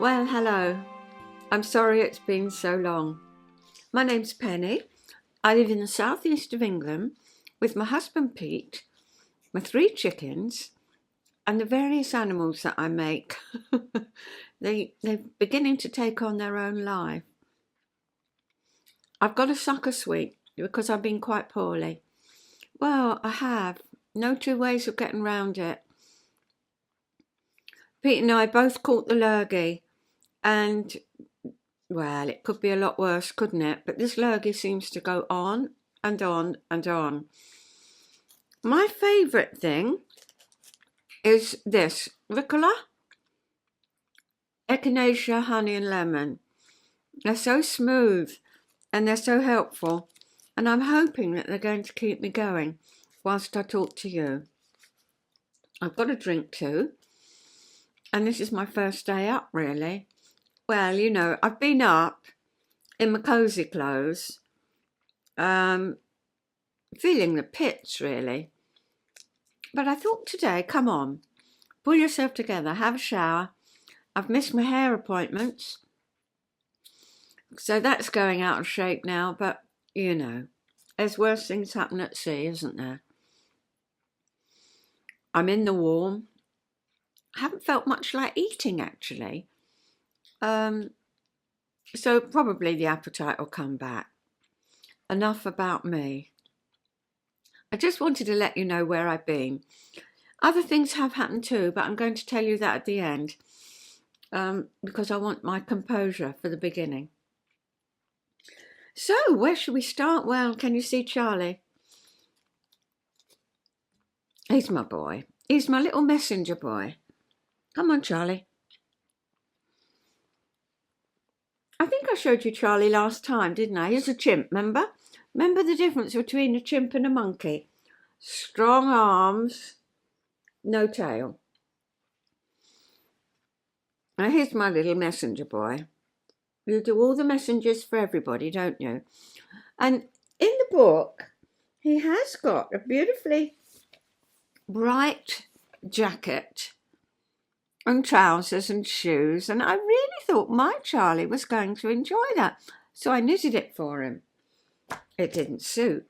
Well, hello. I'm sorry it's been so long. My name's Penny. I live in the southeast of England with my husband Pete, my 3 chickens, and the various animals that I make. They're beginning to take on their own life. I've got a sucker sweet because I've been quite poorly. Well, I have. No two ways of getting round it. Pete and I both caught the lurgy, and well, it could be a lot worse, couldn't it? But this lurgy seems to go on and on and on. My favourite thing is this Ricola, Echinacea, honey and lemon. They're so smooth and they're so helpful, and I'm hoping that they're going to keep me going whilst I talk to you. I've got a drink too, and this is my first day up, really. Well, you know, I've been up in my cosy clothes, feeling the pits, really. But I thought today, come on, pull yourself together, have a shower. I've missed my hair appointments, so that's going out of shape now, but, you know, there's worse things happen at sea, isn't there? I'm in the warm. I haven't felt much like eating, actually. So probably the appetite will come back. Enough about me. I just wanted to let you know where I've been. Other things have happened too, but I'm going to tell you that at the end, because I want my composure for the beginning. So, where should we start? Well, can you see Charlie? He's my boy. He's my little messenger boy. Come on, Charlie. I think I showed you Charlie last time, didn't I? He's a chimp, remember? Remember the difference between a chimp and a monkey? Strong arms, no tail. Now here's my little messenger boy. You do all the messengers for everybody, don't you? And in the book, he has got a beautifully bright jacket and trousers and shoes, and I really thought my Charlie was going to enjoy that, so I knitted it for him. It didn't suit.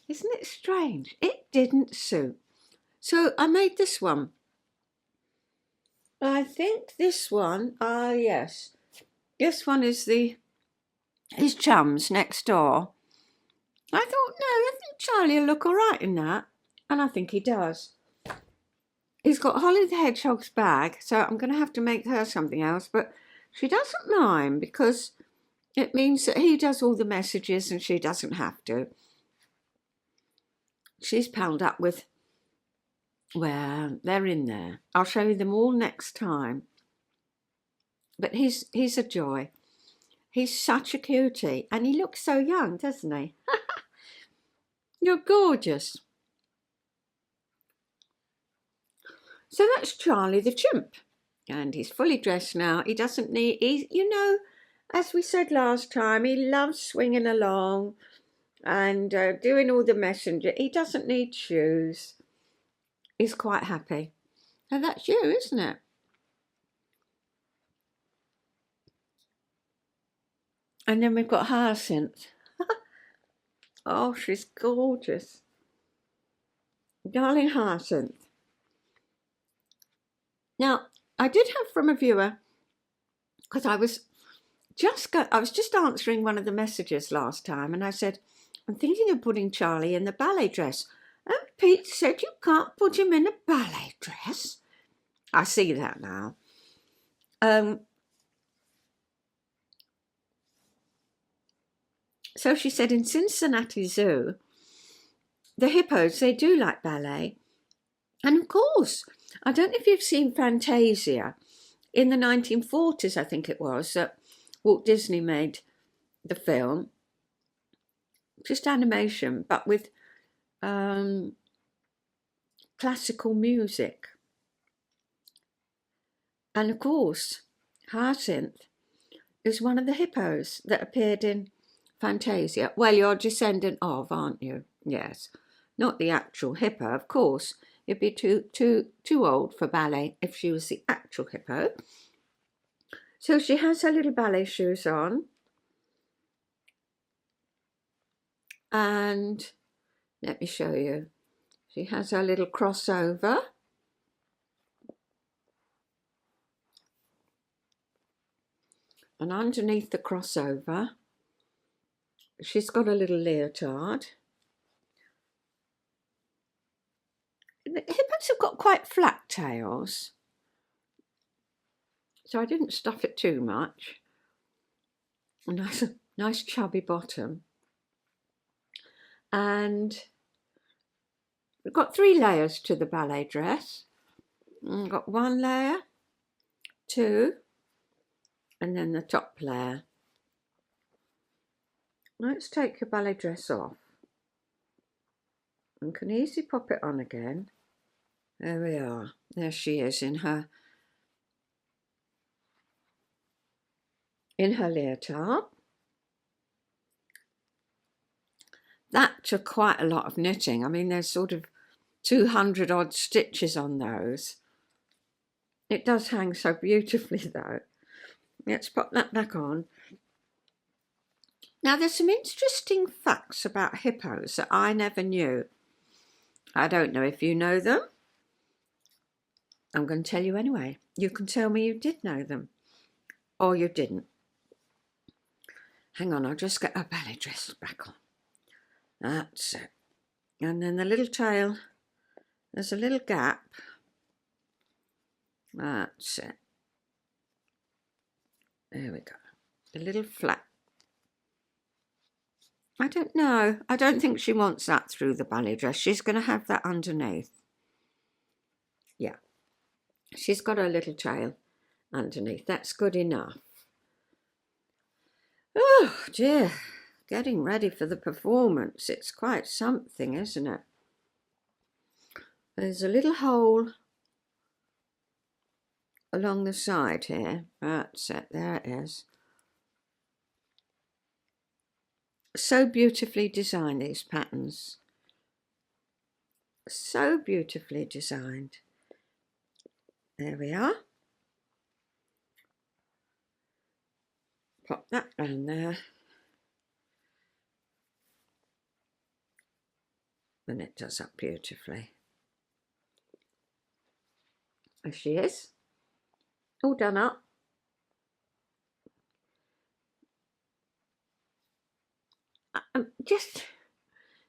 Isn't it strange? It didn't suit. So I made this one. I think this one, yes. This one is his chums next door. I thought, no, I think Charlie will look all right in that, and I think he does. He's got Holly the Hedgehog's bag, so I'm going to have to make her something else, but she doesn't mind because it means that he does all the messages and she doesn't have to. She's palled up with, well, they're in there. I'll show you them all next time. But he's a joy. He's such a cutie, and he looks so young, doesn't he? You're gorgeous. So that's Charlie the chimp, and he's fully dressed now. He doesn't need, you know, as we said last time, he loves swinging along and doing all the messenger. He doesn't need shoes. He's quite happy. And that's you, isn't it? And then we've got Hyacinth. Oh, she's gorgeous. Darling Hyacinth. Now, I did have from a viewer, because I was just answering one of the messages last time, and I said, I'm thinking of putting Charlie in the ballet dress. And Pete said, you can't put him in a ballet dress. I see that now. So she said, in Cincinnati Zoo, the hippos, they do like ballet. And of course, I don't know if you've seen Fantasia. In the 1940s, I think it was, that Walt Disney made the film. Just animation, but with classical music. And of course, Hyacinth is one of the hippos that appeared in Fantasia. Well, you're a descendant of, aren't you? Yes. Not the actual hippo, of course. You'd be too old for ballet if she was the actual hippo. So she has her little ballet shoes on, and let me show you. She has her little crossover. And underneath the crossover, she's got a little leotard. The hippos have got quite flat tails, so I didn't stuff it too much. A nice chubby bottom. And we've got 3 layers to the ballet dress. We've got 1 layer, 2, and then the top layer. Let's take your ballet dress off. And can easily pop it on again. There we are. There she is in her leotard. That took quite a lot of knitting. I mean, there's sort of 200 odd stitches on those. It does hang so beautifully though. Let's pop that back on. Now there's some interesting facts about hippos that I never knew. I don't know if you know them. I'm going to tell you anyway. You can tell me you did know them or you didn't. Hang on, I'll just get her ballet dress back on. That's it. And then the little tail, there's a little gap. That's it. There we go. A little flap. I don't know. I don't think she wants that through the ballet dress. She's going to have that underneath. Yeah. She's got her little tail underneath. That's good enough. Oh, dear. Getting ready for the performance. It's quite something, isn't it? There's a little hole along the side here. That's it. There it is. So beautifully designed, these patterns. So beautifully designed. There we are. Pop that round there. And it does up beautifully. There she is. All done up. Just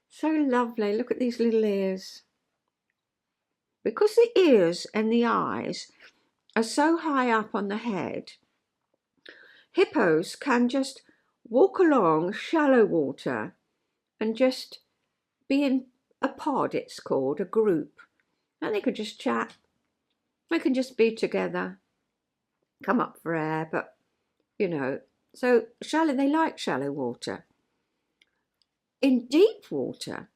so lovely. Look at these little ears. Because the ears and the eyes are so high up on the head, hippos can just walk along shallow water and just be in a pod, it's called, a group. And they could just chat. They can just be together, come up for air, but, you know, so shallow, they like shallow water. In deep water,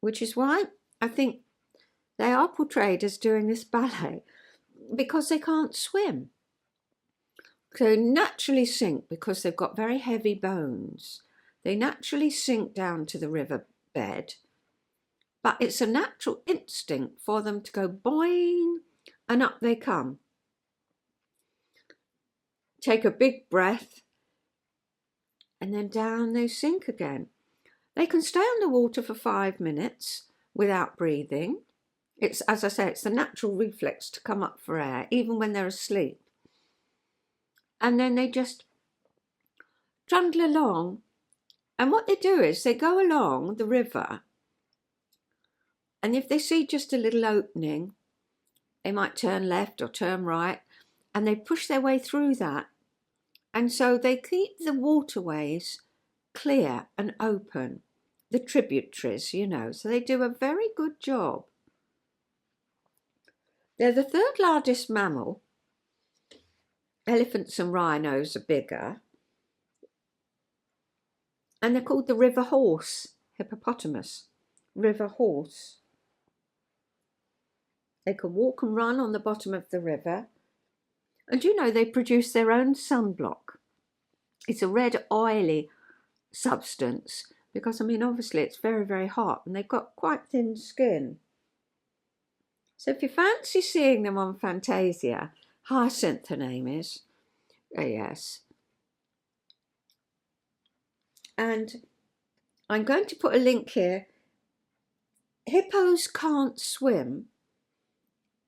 which is why I think they are portrayed as doing this ballet, because they can't swim. So they naturally sink because they've got very heavy bones. They naturally sink down to the river bed, but it's a natural instinct for them to go boing and up they come. Take a big breath and then down they sink again. They can stay on the water for 5 minutes without breathing. It's, as I say, it's the natural reflex to come up for air, even when they're asleep. And then they just trundle along. And what they do is they go along the river, and if they see just a little opening, they might turn left or turn right, and they push their way through that. And so they keep the waterways clear and open, the tributaries, you know, so they do a very good job. They're the 3rd largest mammal. Elephants and rhinos are bigger. And they're called the river horse, hippopotamus, river horse. They can walk and run on the bottom of the river. And you know, they produce their own sunblock. It's a red, oily substance because, I mean, obviously it's very, very hot and they've got quite thin skin. So if you fancy seeing them on Fantasia, Hyacinth, her name is. Yes. And I'm going to put a link here. Hippos Can't Swim.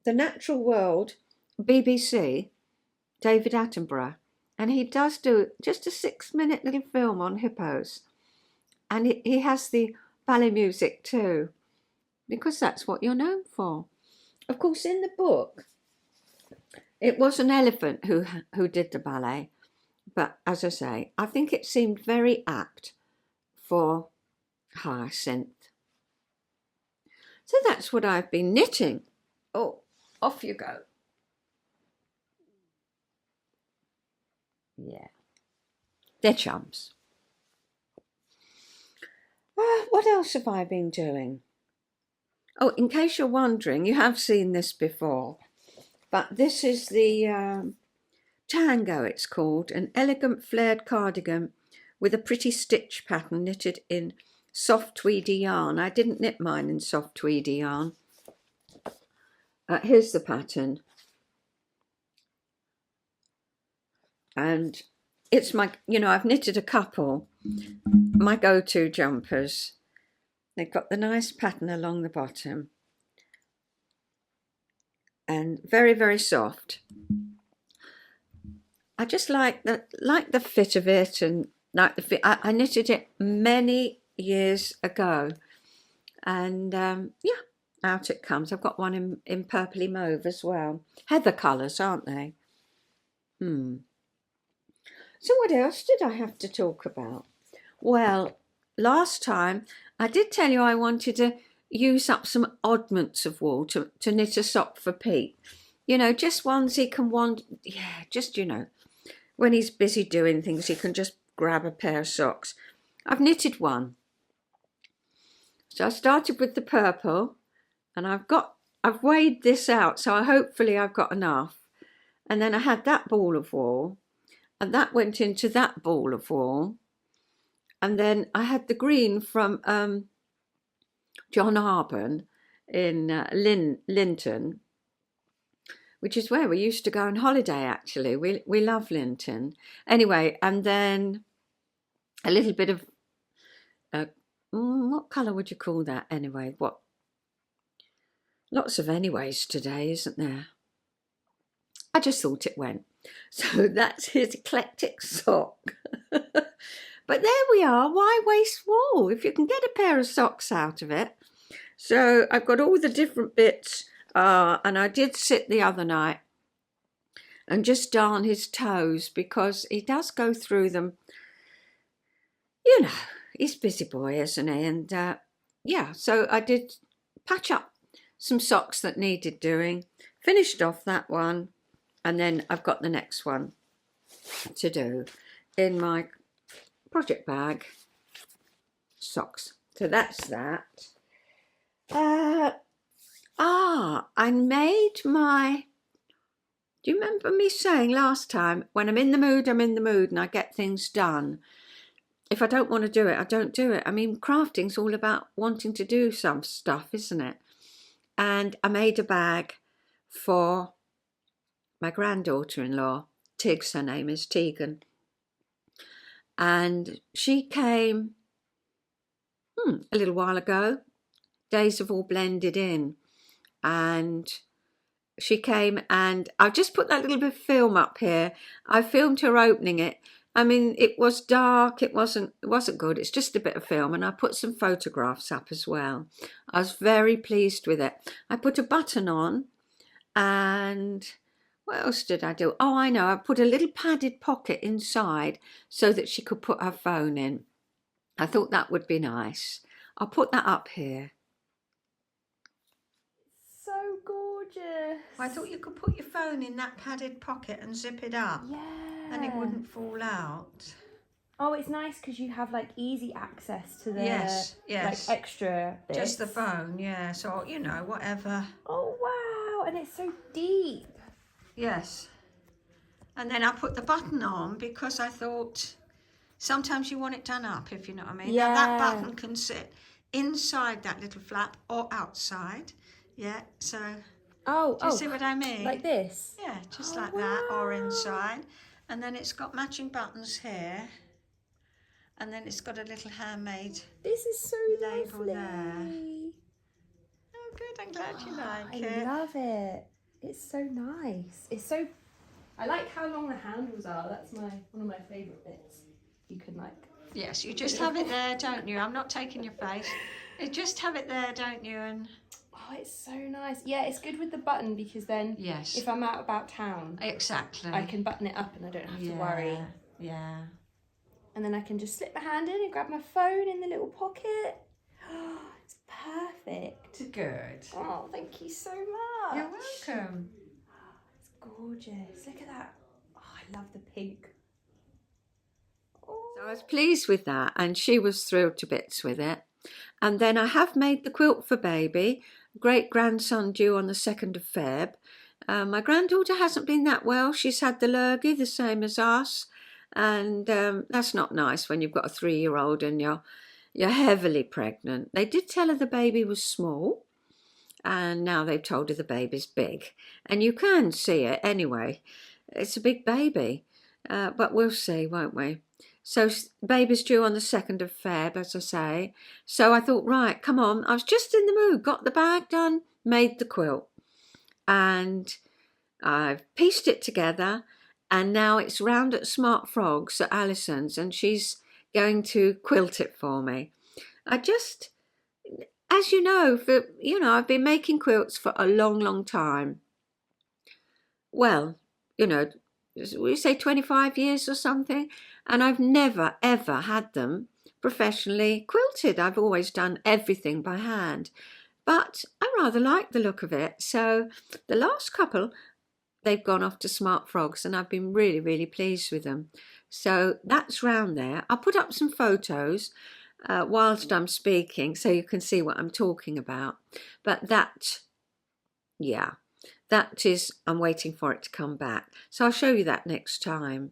The Natural World, BBC, David Attenborough. And he does do just a 6-minute little film on hippos. And he has the ballet music too, because that's what you're known for. Of course, in the book, it was an elephant who did the ballet. But as I say, I think it seemed very apt for Hyacinth. So that's what I've been knitting. Oh, off you go. Yeah, they're chums. What else have I been doing? Oh, in case you're wondering, you have seen this before, but this is the Tango, it's called, an elegant flared cardigan with a pretty stitch pattern knitted in soft tweedy yarn. I didn't knit mine in soft tweedy yarn. Here's the pattern. And it's my, I've knitted a couple, my go-to jumpers. They've got the nice pattern along the bottom. And very, very soft. I just like the fit of it, and like the fit. I knitted it many years ago. And yeah, out it comes. I've got one in purpley mauve as well. Heather colours, aren't they? So what else did I have to talk about? Well, last time I did tell you I wanted to use up some oddments of wool to knit a sock for Pete. Just ones he can when he's busy doing things, he can just grab a pair of socks. I've knitted one. So I started with the purple, and I've weighed this out, so hopefully I've got enough. And then I had that ball of wool, and that went into that ball of wool. And then I had the green from John Arbon in Linton, which is where we used to go on holiday, actually. We love Linton. Anyway, and then a little bit of, what colour would you call that anyway? Lots of anyways today, isn't there? I just thought it went. So that's his eclectic sock. But there we are. Why waste wool if you can get a pair of socks out of it? So I've got all the different bits, and I did sit the other night and just darn his toes, because he does go through them. He's a busy boy, isn't he? And yeah, so I did patch up some socks that needed doing, finished off that one, and then I've got the next one to do in my project bag. Socks. So that's that. I made my... Do you remember me saying last time, when I'm in the mood, I'm in the mood, and I get things done. If I don't want to do it, I don't do it. I mean, crafting's all about wanting to do some stuff, isn't it? And I made a bag for my granddaughter-in-law, Tiggs, her name is Tegan. And she came a little while ago. Days have all blended in. And she came, and I've just put that little bit of film up here. I filmed her opening it. I mean, it was dark. It wasn't good. It's just a bit of film. And I put some photographs up as well. I was very pleased with it. I put a button on, and what else did I do? Oh, I know. I put a little padded pocket inside so that she could put her phone in. I thought that would be nice. I'll put that up here. So gorgeous. I thought you could put your phone in that padded pocket and zip it up. Yeah. And it wouldn't fall out. Oh, it's nice because you have like easy access to the yes. like extra bits. Just the phone, yeah. So, whatever. Oh, wow. And it's so deep. Yes. And then I put the button on because I thought sometimes you want it done up, if you know what I mean. Yeah. Now that button can sit inside that little flap or outside. Yeah, so Oh, Do you see what I mean? like this? Yeah, just Oh, like that, orange wow. side. And then it's got matching buttons here. And then it's got a little handmade This is so label lovely. there. Oh, good. I'm glad you like I it. love it. It's so nice. It's so. I like how long the handles are. That's one of my favourite bits. You can like. Yes, you just have it there, don't you? I'm not taking your face. You just have it there, don't you? And oh, it's so nice. Yeah, it's good with the button because then yes, if I'm out about town, exactly, I can button it up and I don't have to worry. Yeah. And then I can just slip my hand in and grab my phone in the little pocket. Oh, it's perfect. Good. Oh, thank you so much. You're welcome. It's gorgeous. Look at that. Oh, I love the pink. Oh. So I was pleased with that, and she was thrilled to bits with it. And then I have made the quilt for baby, great grandson due on the 2nd of Feb. My granddaughter hasn't been that well. She's had the lurgy, the same as us. And that's not nice when you've got a 3-year-old and you're heavily pregnant. They did tell her the baby was small, and now they've told her the baby's big. And you can see it anyway. It's a big baby, but we'll see, won't we? So baby's due on the 2nd of Feb, as I say. So I thought, right, come on. I was just in the mood, got the bag done, made the quilt. And I've pieced it together. And now it's round at Smart Frogs at Alison's, and she's going to quilt it for me. As you know, I've been making quilts for a long, long time. Well, we say 25 years or something, and I've never, ever had them professionally quilted. I've always done everything by hand. But I rather like the look of it. So the last couple, they've gone off to Smart Frogs, and I've been really, really pleased with them. So that's round there. I'll put up some photos whilst I'm speaking so you can see what I'm talking about. But that is, I'm waiting for it to come back. So I'll show you that next time.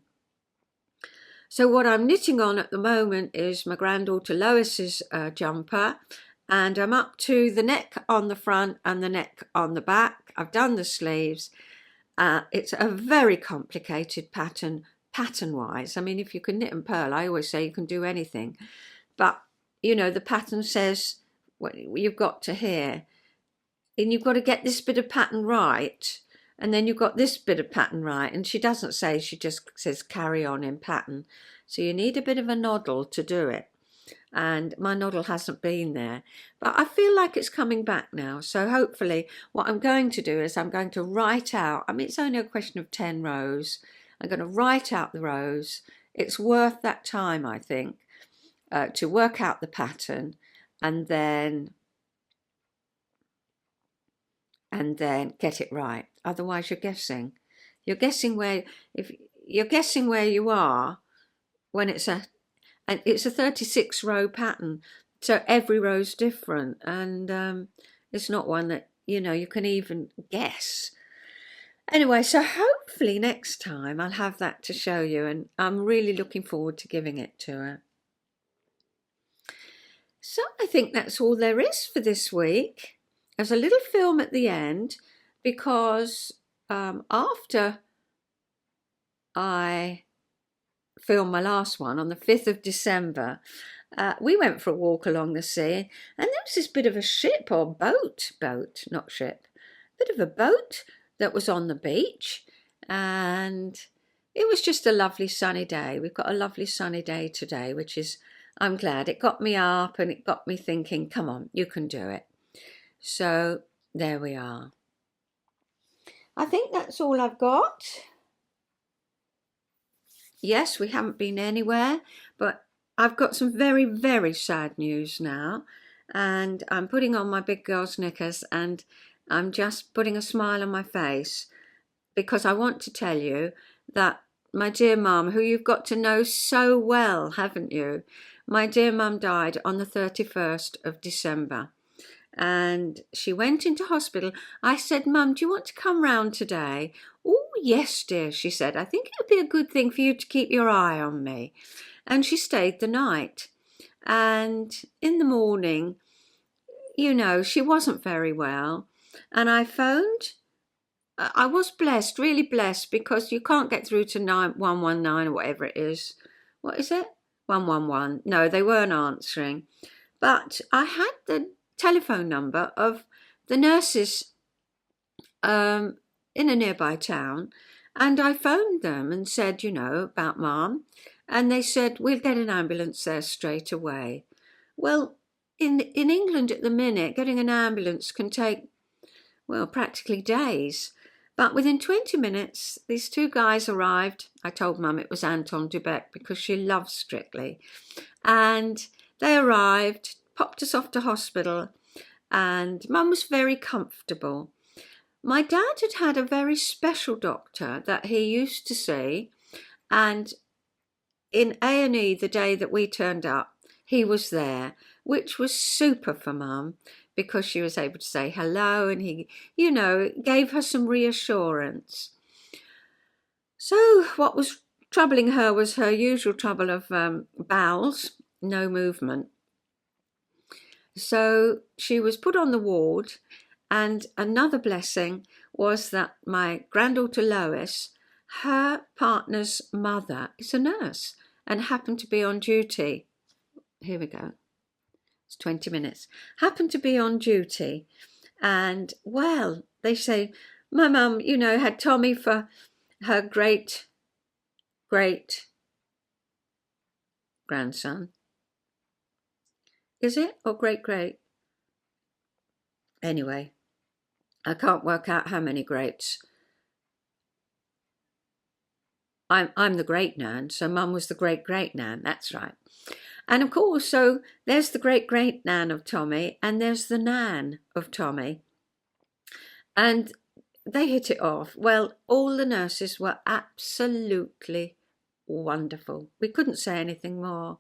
So what I'm knitting on at the moment is my granddaughter Lois's jumper. And I'm up to the neck on the front and the neck on the back. I've done the sleeves. It's a very complicated pattern-wise. I mean, if you can knit and purl, I always say you can do anything. But, the pattern says what you've got to here. And you've got to get this bit of pattern right. And then you've got this bit of pattern right. And she doesn't say, she just says carry on in pattern. So you need a bit of a noddle to do it. And my noddle hasn't been there, but I feel like it's coming back now. So hopefully what I'm going to do is I'm going to write out, I mean, it's only a question of 10 rows. I'm going to write out the rows. It's worth that time, I think, to work out the pattern and then get it right. Otherwise you're guessing. You're guessing where you are when it's a 36 row pattern, so every row's different, and it's not one that you can even guess. Anyway, so hopefully next time I'll have that to show you, and I'm really looking forward to giving it to her. So I think that's all there is for this week. There's a little film at the end because after I filmed my last one on the 5th of December, we went for a walk along the sea, and there was this bit of a ship or boat, not ship, bit of a boat that was on the beach, and it was just a lovely sunny day. We've got a lovely sunny day today, which is, I'm glad. It got me up and it got me thinking, come on, you can do it. So there we are. I think that's all I've got. Yes, we haven't been anywhere, but I've got some very, very sad news now. And I'm putting on my big girl's knickers and I'm just putting a smile on my face because I want to tell you that my dear mum, who you've got to know so well, haven't you? My dear mum died on the 31st of December. And she went into hospital. I said, Mum, do you want to come round today? Oh, yes, dear, she said. I think it would be a good thing for you to keep your eye on me. And she stayed the night. And in the morning, she wasn't very well. And I phoned I was blessed, really blessed, because you can't get through to 119 or whatever it is. What is it? 111. No, they weren't answering. But I had the telephone number of the nurses in a nearby town, and I phoned them and said, about Mum. And they said, we'll get an ambulance there straight away. Well, in England at the minute, getting an ambulance can take, practically days. But within 20 minutes, these two guys arrived. I told Mum it was Anton Dubek because she loves Strictly. And they arrived, popped us off to hospital, and Mum was very comfortable. My dad had a very special doctor that he used to see, and in A&E the day that we turned up, he was there, which was super for Mum, because she was able to say hello, and he, gave her some reassurance. So what was troubling her was her usual trouble of bowels, no movement. So she was put on the ward, and another blessing was that my granddaughter Lois, her partner's mother, is a nurse and happened to be on duty. Here we go. It's 20 minutes. Happened to be on duty. And, they say, my mum, had Tommy for her great grandson. Is it? Or great? Anyway, I can't work out how many greats. I'm the great nan, so Mum was the great nan. That's right. And of course, so there's the great nan of Tommy, and there's the nan of Tommy. And they hit it off. Well, all the nurses were absolutely wonderful. We couldn't say anything more.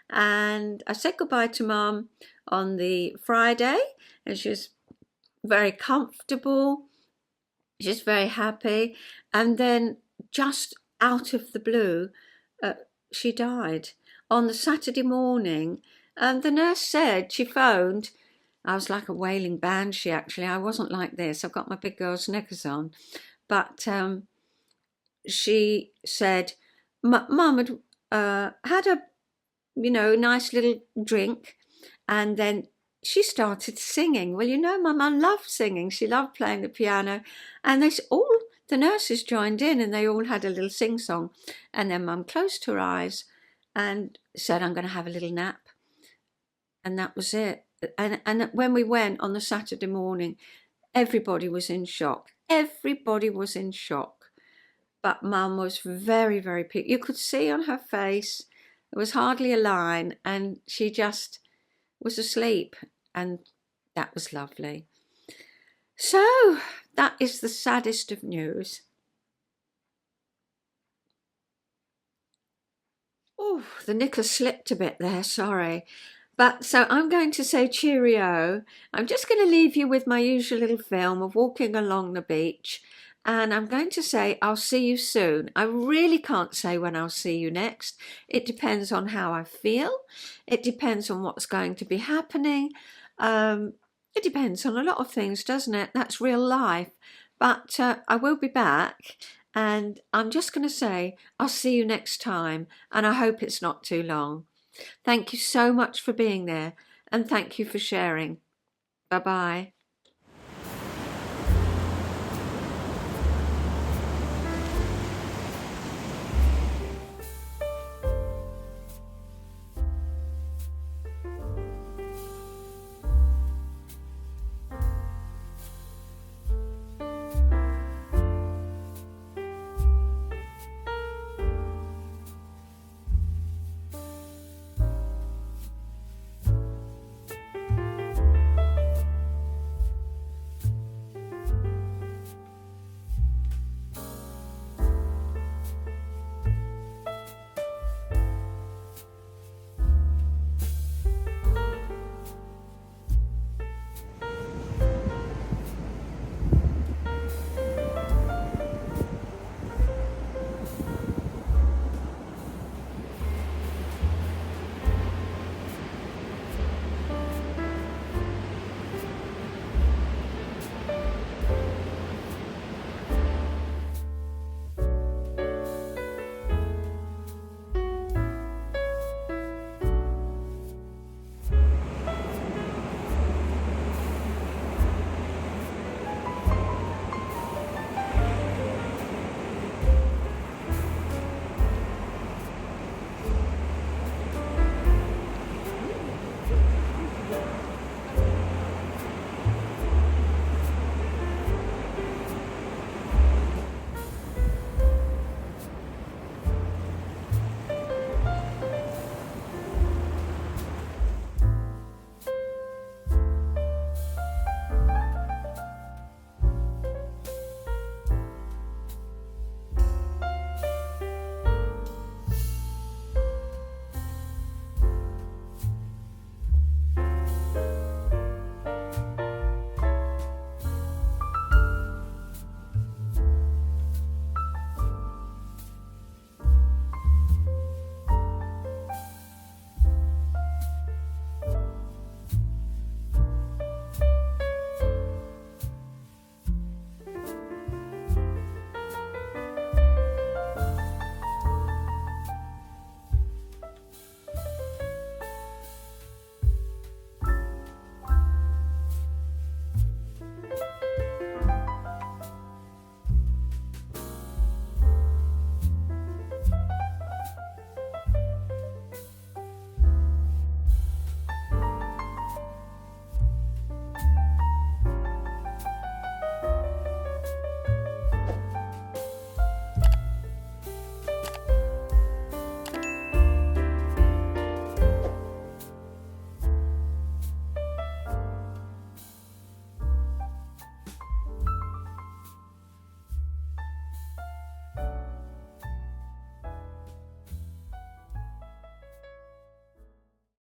And I said goodbye to Mum on the Friday, and she was very comfortable. She's very happy. And then just out of the blue, she died. On the Saturday morning, the nurse said, she phoned, I was like a wailing banshee actually, I wasn't like this, I've got my big girl's knickers on, but she said, Mum had had a, nice little drink, and then she started singing. Well, my mum loved singing, she loved playing the piano, and the nurses joined in and they all had a little sing-song, and then Mum closed her eyes and said, I'm going to have a little nap. And that was it. And when we went on the Saturday morning, everybody was in shock. Everybody was in shock. But Mum was very, very peaked. You could see on her face, there was hardly a line, and she just was asleep. And that was lovely. So that is the saddest of news. Oh, the knickers slipped a bit there, sorry. But so I'm going to say cheerio. I'm just going to leave you with my usual little film of walking along the beach. And I'm going to say I'll see you soon. I really can't say when I'll see you next. It depends on how I feel. It depends on what's going to be happening. It depends on a lot of things, doesn't it? That's real life. But I will be back. And I'm just going to say, I'll see you next time, and I hope it's not too long. Thank you so much for being there, and thank you for sharing. Bye-bye.